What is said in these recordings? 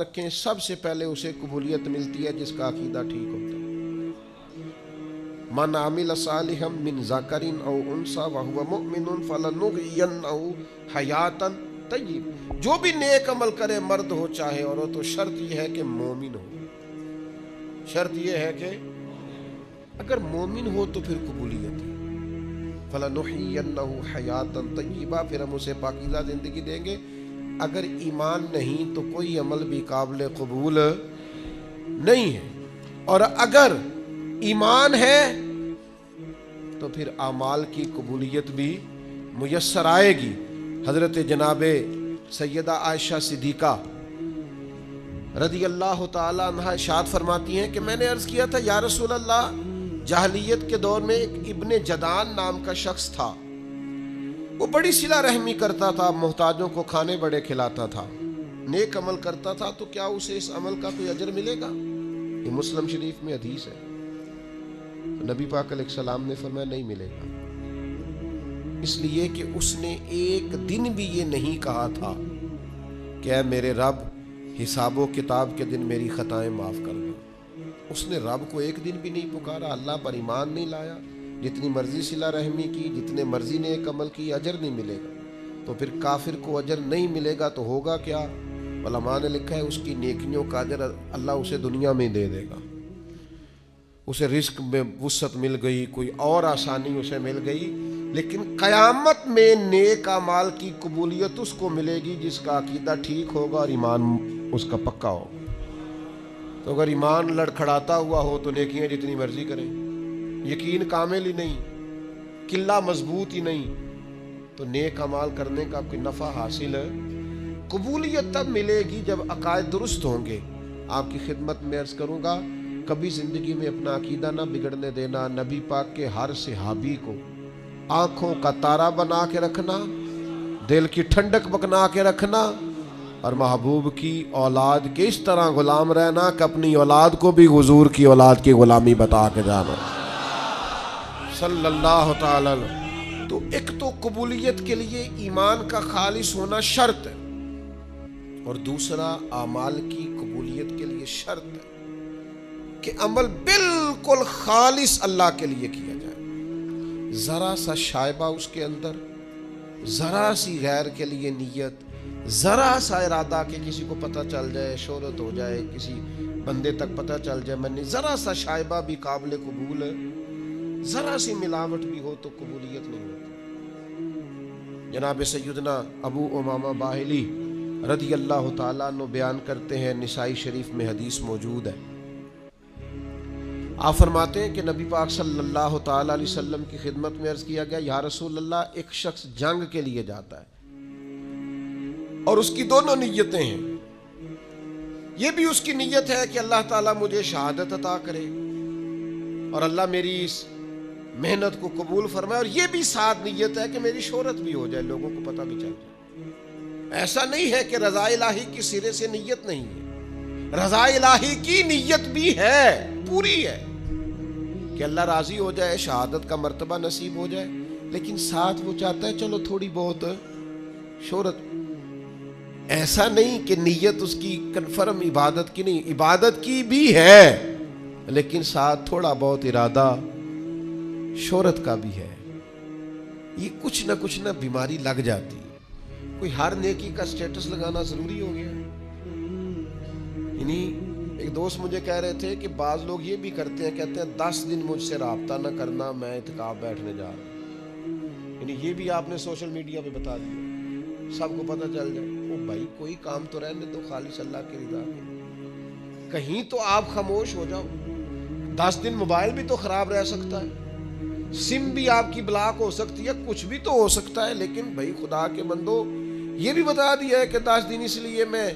رکھیں، سب سے پہلے اسے قبولیت ملتی ہے جس کا عقیدہ ٹھیک ہوتا ہے۔ من عمل صالحا من ذکر او انثی وهو مؤمن فلنحینہ حیاتا طیبہ، جو بھی نیک عمل کرے مرد ہو چاہے عورت ہو، شرط یہ ہے کہ مومن ہو۔ شرط یہ ہے کہ اگر مومن ہو تو پھر قبولیت ہے۔ فلنحینہ حیاتا طیبہ، پھر ہم اسے پاکیزہ زندگی دیں گے۔ اگر ایمان نہیں تو کوئی عمل بھی قابل قبول نہیں ہے، اور اگر ایمان ہے تو پھر اعمال کی قبولیت بھی میسر آئے گی۔ حضرت جناب سیدہ عائشہ صدیقہ رضی اللہ تعالی عنہا ارشاد فرماتی ہیں کہ میں نے عرض کیا تھا یا رسول اللہ، جاہلیت کے دور میں ایک ابن جدان نام کا شخص تھا، وہ بڑی صلہ رحمی کرتا تھا، محتاجوں کو کھانے بڑے کھلاتا تھا، نیک عمل کرتا تھا، تو کیا اسے اس عمل کا کوئی اجر ملے گا؟ یہ مسلم شریف میں حدیث ہے۔ نبی پاک علیہ السلام نے فرمایا نہیں ملے گا، اس لیے کہ اس نے ایک دن بھی یہ نہیں کہا تھا کہ اے میرے رب حساب و کتاب کے دن میری خطائیں معاف کر دو۔ اس نے رب کو ایک دن بھی نہیں پکارا، اللہ پر ایمان نہیں لایا، جتنی مرضی صلہ رحمی کی، جتنے مرضی نے ایک عمل کی، اجر نہیں ملے گا۔ تو پھر کافر کو اجر نہیں ملے گا تو ہوگا کیا؟ علماء نے لکھا ہے اس کی نیکیوں کا اجر اللہ اسے دنیا میں دے دے گا، اسے رزق میں وسعت مل گئی، کوئی اور آسانی اسے مل گئی، لیکن قیامت میں نیک اعمال کی قبولیت اس کو ملے گی جس کا عقیدہ ٹھیک ہوگا اور ایمان اس کا پکا ہوگا۔ تو اگر ایمان لڑکھڑاتا ہوا ہو تو نیکیاں جتنی مرضی کریں، یقین کامل ہی نہیں، قلہ مضبوط ہی نہیں، تو نیک اعمال کرنے کا کوئی نفع حاصل ہے؟ قبولیت تب ملے گی جب عقائد درست ہوں گے۔ آپ کی خدمت میں عرض کروں گا، کبھی زندگی میں اپنا عقیدہ نہ بگڑنے دینا، نبی پاک کے ہر صحابی کو آنکھوں کا تارا بنا کے رکھنا، دل کی ٹھنڈک بنا کے رکھنا، اور محبوب کی اولاد کے اس طرح غلام رہنا کہ اپنی اولاد کو بھی حضور کی اولاد کی غلامی بتا کے جانا صلی اللہ تعالی علیہ۔ تو ایک تو قبولیت کے لیے ایمان کا خالص ہونا شرط ہے، اور دوسرا اعمال کی قبولیت کے لیے شرط ہے کہ عمل بالکل خالص اللہ کے لیے کیا جائے، ذرا سا شائبہ اس کے اندر، ذرا سی غیر کے لیے نیت، ذرا سا ارادہ کہ کسی کو پتہ چل جائے، شہرت ہو جائے، کسی بندے تک پتہ چل جائے میں نے، ذرا سا شائبہ بھی قابل قبول ہے، ذرا سی ملاوٹ بھی ہو تو قبولیت نہیں ہوتی۔ جناب سیدنا ابو امامہ باہلی رضی اللہ تعالیٰ عنہ بیان کرتے ہیں، نسائی شریف میں حدیث موجود ہے، آپ فرماتے ہیں کہ نبی پاک صلی اللہ تعالیٰ علیہ وسلم کی خدمت میں عرض کیا گیا یا رسول اللہ، ایک شخص جنگ کے لیے جاتا ہے اور اس کی دونوں نیتیں ہیں، یہ بھی اس کی نیت ہے کہ اللہ تعالیٰ مجھے شہادت عطا کرے اور اللہ میری اس محنت کو قبول فرمائے، اور یہ بھی ساتھ نیت ہے کہ میری شہرت بھی ہو جائے، لوگوں کو پتہ بھی چل جائے۔ ایسا نہیں ہے کہ رضا الہی کی سرے سے نیت نہیں ہے، رضا الہی کی نیت بھی ہے، پوری ہے کہ اللہ راضی ہو جائے، شہادت کا مرتبہ نصیب ہو جائے، لیکن ساتھ وہ چاہتا ہے چلو تھوڑی بہت شہرت۔ ایسا نہیں کہ نیت اس کی کنفرم عبادت کی نہیں، عبادت کی بھی ہے، لیکن ساتھ تھوڑا بہت ارادہ شہرت کا بھی ہے۔ یہ کچھ نہ بیماری لگ جاتی ہے، کوئی ہر نیکی کا سٹیٹس لگانا ضروری ہو گیا ہے۔ یعنی ایک دوست مجھے کہہ رہے تھے کہ بعض لوگ یہ بھی کرتے ہیں، کہتے ہیں 10 دن مجھ سے رابطہ نہ کرنا، میں اعتکاف بیٹھنے جا رہا ہوں۔ یعنی یہ بھی آپ نے سوشل میڈیا پہ بتا دیا، سب کو پتہ چل جائے۔ او بھائی کوئی کام تو رہنے دو خالص اللہ کی رضا کے، کہیں تو آپ خاموش ہو جاؤ۔ 10 دن موبائل بھی تو خراب رہ سکتا ہے، سم بھی آپ کی بلاک ہو سکتی ہے، کچھ بھی تو ہو سکتا ہے، لیکن بھائی خدا کے بندو یہ بھی بتا دیا ہے کہ 10 دن اس لیے میں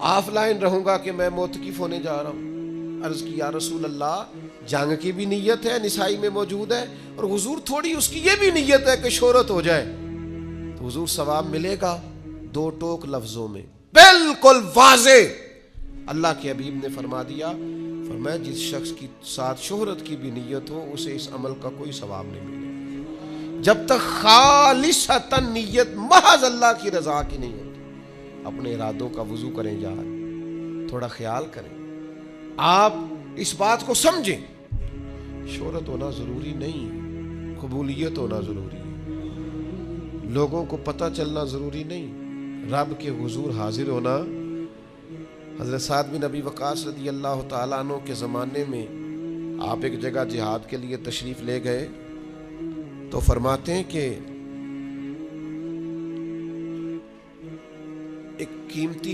آف لائن رہوں گا کہ میں معتکف ہونے جا رہا ہوں۔ عرض کی یا رسول اللہ، جنگ کی بھی نیت ہے، نسائی میں موجود ہے، اور حضور تھوڑی اس کی یہ بھی نیت ہے کہ شہرت ہو جائے، تو حضور ثواب ملے گا؟ 2 ٹوک لفظوں میں بالکل واضح اللہ کے حبیب نے فرما دیا، فرمایا جس شخص کی ساتھ شہرت کی بھی نیت ہو اسے اس عمل کا کوئی ثواب نہیں ملے جب تک خالصتاً نیت محض اللہ کی رضا کی نہیں ہوتی۔ اپنے ارادوں کا وضو کریں یار، تھوڑا خیال کریں، آپ اس بات کو سمجھیں، شہرت ہونا ضروری نہیں، قبولیت ہونا ضروری ہے، لوگوں کو پتہ چلنا ضروری نہیں، رب کے حضور حاضر ہونا۔ حضرت سعد بن ابی وقاص رضی اللہ تعالیٰ عنہ کے زمانے میں آپ ایک جگہ جہاد کے لیے تشریف لے گئے تو فرماتے ہیں کہ ایک قیمتی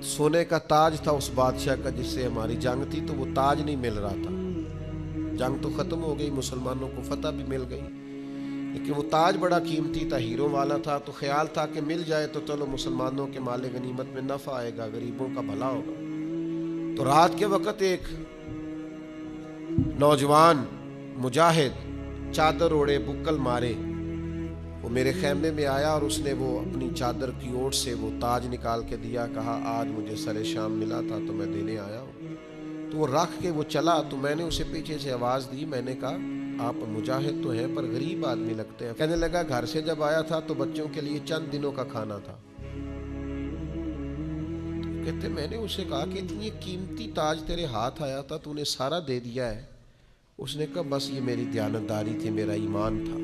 سونے کا تاج تھا اس بادشاہ کا جس سے ہماری جنگ تھی، تو وہ تاج نہیں مل رہا تھا، جنگ تو ختم ہو گئی، مسلمانوں کو فتح بھی مل گئی، لیکن وہ تاج بڑا قیمتی تھا، ہیروں والا تھا، تو خیال تھا کہ مل جائے تو چلو مسلمانوں کے مال غنیمت میں نفع آئے گا، غریبوں کا بھلا ہوگا۔ تو رات کے وقت ایک نوجوان مجاہد چادر اوڑے بکل مارے وہ میرے خیمے میں آیا اور اس نے وہ اپنی چادر کی اوٹ سے وہ تاج نکال کے دیا، کہا آج مجھے سر شام ملا تھا تو میں دینے آیا ہوں۔ تو وہ رکھ کے وہ چلا، تو میں نے اسے پیچھے سے آواز دی، میں نے کہا آپ مجاہد تو ہیں پر غریب آدمی لگتے ہیں۔ کہنے لگا گھر سے جب آیا تھا تو بچوں کے لیے چند دنوں کا کھانا تھا۔ کہتے میں نے اسے کہا کہ اتنی قیمتی تاج تیرے ہاتھ آیا تھا تو نے سارا دے دیا ہے؟ اس نے کہا بس یہ میری دیانتداری تھی، میرا ایمان تھا،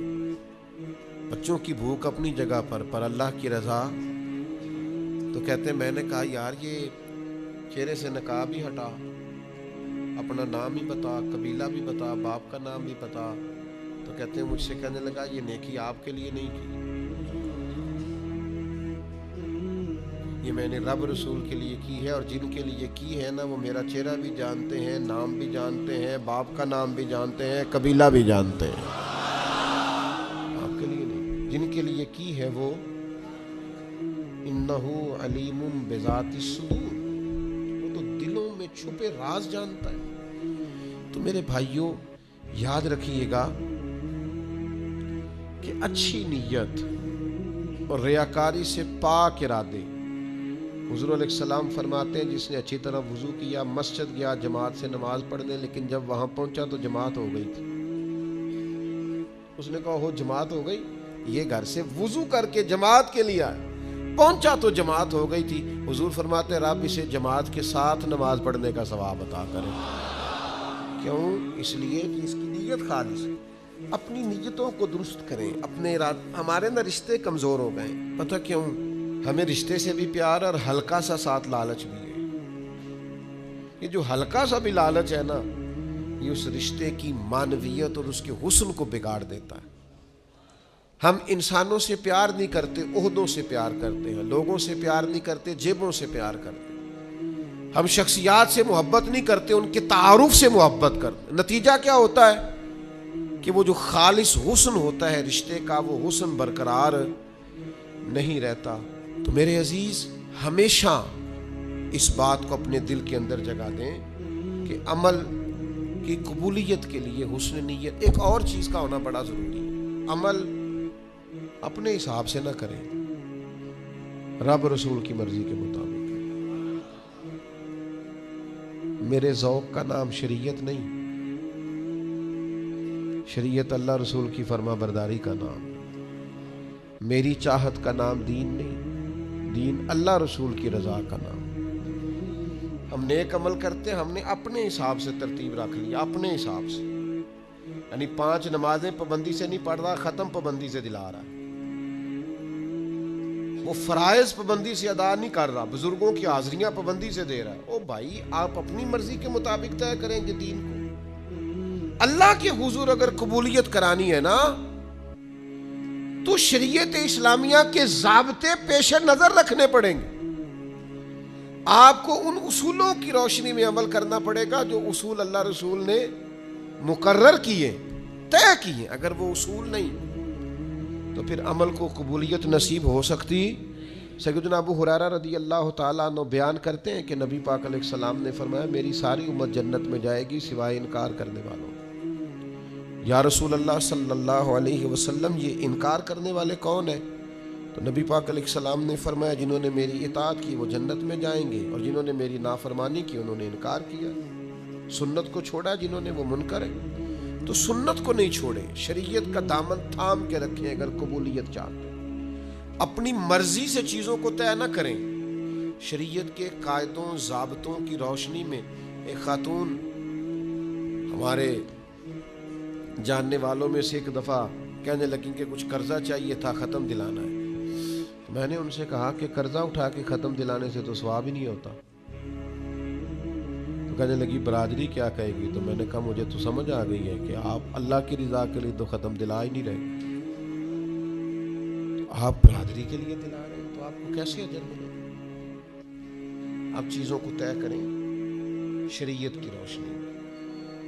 بچوں کی بھوک اپنی جگہ پر اللہ کی رضا۔ تو کہتے میں نے کہا یار یہ چہرے سے نقاب بھی ہٹا، اپنا نام بھی بتا، قبیلہ بھی بتا، باپ کا نام بھی بتا۔ تو کہتے ہیں مجھ سے کہنے لگا یہ نیکی آپ کے لیے نہیں کی، یہ میں نے رب رسول کے لیے کی ہے، اور جن کے لیے کی ہے نا وہ میرا چہرہ بھی جانتے ہیں، نام بھی جانتے ہیں، باپ کا نام بھی جانتے ہیں، قبیلہ بھی جانتے ہیں، آپ کے لیے نہیں، جن کے لیے کی ہے وہ انہو علیم بذات الصدور، وہ تو دلوں میں چھپے راز جانتا ہے۔ تو میرے بھائیوں یاد رکھیے گا کہ اچھی نیت اور ریاکاری سے پاک ارادے، حضور علیہ السلام فرماتے ہیں جس نے اچھی طرح وضو کیا، مسجد گیا جماعت سے نماز پڑھنے، لیکن جب وہاں پہنچا تو جماعت ہو گئی تھی، اس نے کہا ہو جماعت ہو گئی، یہ گھر سے وضو کر کے جماعت کے لیے آیا، پہنچا تو جماعت ہو گئی تھی۔ حضور فرماتے ہیں رب اسے جماعت کے ساتھ نماز پڑھنے کا ثواب عطا کرے۔ کیوں؟ اس لیے کہ اس کی نیت خالص ہے۔ اپنی نیتوں کو درست کریں، اپنے ہمارے نا رشتے کمزور ہو گئے، پتہ کیوں؟ ہمیں رشتے سے بھی پیار اور ہلکا سا ساتھ لالچ بھی ہے۔ یہ جو ہلکا سا بھی لالچ ہے نا یہ اس رشتے کی معنویت اور اس کے حسن کو بگاڑ دیتا ہے۔ ہم انسانوں سے پیار نہیں کرتے، عہدوں سے پیار کرتے ہیں، لوگوں سے پیار نہیں کرتے، جیبوں سے پیار کرتے ہیں، ہم شخصیات سے محبت نہیں کرتے، ان کے تعارف سے محبت کرتے۔ نتیجہ کیا ہوتا ہے کہ وہ جو خالص حسن ہوتا ہے رشتے کا وہ حسن برقرار نہیں رہتا۔ تو میرے عزیز ہمیشہ اس بات کو اپنے دل کے اندر جگہ دیں کہ عمل کی قبولیت کے لیے حسن نیت ایک اور چیز کا ہونا بڑا ضروری ہے۔ عمل اپنے حساب سے نہ کریں، رب رسول کی مرضی کے مطابق۔ میرے ذوق کا نام شریعت نہیں، شریعت اللہ رسول کی فرما برداری کا نام، میری چاہت کا نام دین نہیں، دین اللہ رسول کی رضا کا نام۔ ہم نیک عمل کرتے ہیں، ہم نے اپنے حساب سے ترتیب رکھ لی، اپنے حساب سے، یعنی 5 نمازیں پابندی سے نہیں پڑھ رہا، ختم پابندی سے دلا رہا ہے، وہ فرائض پابندی سے ادا نہیں کر رہا، بزرگوں کی حاضریاں پابندی سے دے رہا ہے۔ او بھائی آپ اپنی مرضی کے مطابق طے کریں گے دین کو۔ اللہ کے حضور اگر قبولیت کرانی ہے نا تو شریعت اسلامیہ کے ضابطے پیش نظر رکھنے پڑیں گے، آپ کو ان اصولوں کی روشنی میں عمل کرنا پڑے گا جو اصول اللہ رسول نے مقرر کیے، طے کیے۔ اگر وہ اصول نہیں تو پھر عمل کو قبولیت نصیب ہو سکتی۔ سیدنا ابو ہریرہ رضی اللہ تعالیٰ عنہ بیان کرتے ہیں کہ نبی پاک علیہ السلام نے فرمایا میری ساری امت جنت میں جائے گی سوائے انکار کرنے والوں۔ یا رسول اللہ صلی اللہ علیہ وسلم یہ انکار کرنے والے کون ہیں؟ تو نبی پاک علیہ السلام نے فرمایا جنہوں نے میری اطاعت کی وہ جنت میں جائیں گے، اور جنہوں نے میری نافرمانی کی انہوں نے انکار کیا، سنت کو چھوڑا جنہوں نے وہ منکر ہے۔ تو سنت کو نہیں چھوڑیں، شریعت کا دامن تھام کے رکھیں اگر قبولیت چاہتے ہیں۔ اپنی مرضی سے چیزوں کو طے نہ کریں، شریعت کے قاعدوں ضابطوں کی روشنی میں ایک خاتون ہمارے جاننے والوں میں سے ایک دفعہ کہنے لگیں کہ کچھ قرضہ چاہیے تھا، ختم دلانا ہے۔ تو میں نے ان سے کہا کہ قرضہ اٹھا کے ختم دلانے سے تو ثواب ہی نہیں ہوتا۔ تو کہنے لگی برادری کیا کہے گی؟ تو میں نے کہا مجھے تو سمجھ آ گئی ہے کہ آپ اللہ کی رضا کے لیے تو ختم دلا ہی نہیں رہے، آپ برادری کے لیے دلا رہے ہیں، تو آپ کو کیسے اجر ملے؟ اب چیزوں کو طے کریں شریعت کی روشنی میں۔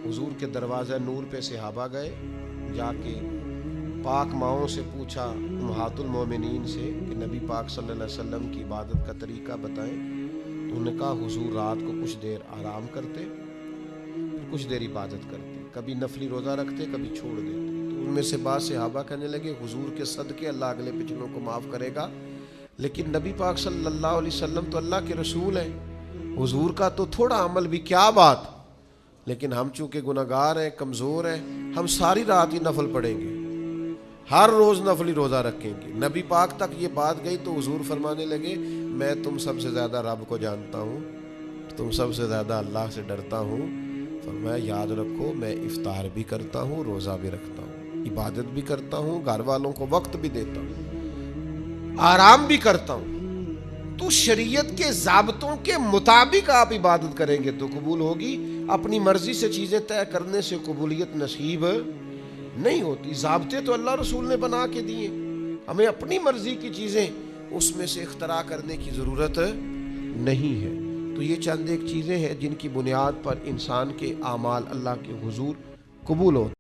حضور کے دروازہ نور پہ صحابہ گئے، جا کے پاک ماؤں سے پوچھا، امہات المومنین سے، کہ نبی پاک صلی اللہ علیہ وسلم کی عبادت کا طریقہ بتائیں۔ تو انہوں نے کہا حضور رات کو کچھ دیر آرام کرتے، پھر کچھ دیر عبادت کرتے، کبھی نفلی روزہ رکھتے، کبھی چھوڑ دیتے۔ تو ان میں سے بعض صحابہ کہنے لگے حضور کے صدقے اللہ اگلے پچھلوں کو معاف کرے گا، لیکن نبی پاک صلی اللہ علیہ وسلم تو اللہ کے رسول ہیں، حضور کا تو تھوڑا عمل بھی کیا بات، لیکن ہم چونکہ گناہگار ہیں، کمزور ہیں، ہم ساری رات ہی نفل پڑھیں گے، ہر روز نفلی روزہ رکھیں گے۔ نبی پاک تک یہ بات گئی تو حضور فرمانے لگے میں تم سب سے زیادہ رب کو جانتا ہوں، تم سب سے زیادہ اللہ سے ڈرتا ہوں۔ فرمایا یاد رکھو میں افطار بھی کرتا ہوں، روزہ بھی رکھتا ہوں، عبادت بھی کرتا ہوں، گھر والوں کو وقت بھی دیتا ہوں، آرام بھی کرتا ہوں۔ تو شریعت کے ضابطوں کے مطابق آپ عبادت کریں گے تو قبول ہوگی، اپنی مرضی سے چیزیں طے کرنے سے قبولیت نصیب نہیں ہوتی۔ ضابطے تو اللہ رسول نے بنا کے دیے، ہمیں اپنی مرضی کی چیزیں اس میں سے اختراع کرنے کی ضرورت نہیں ہے۔ تو یہ چند ایک چیزیں ہیں جن کی بنیاد پر انسان کے اعمال اللہ کے حضور قبول ہوتے ہیں۔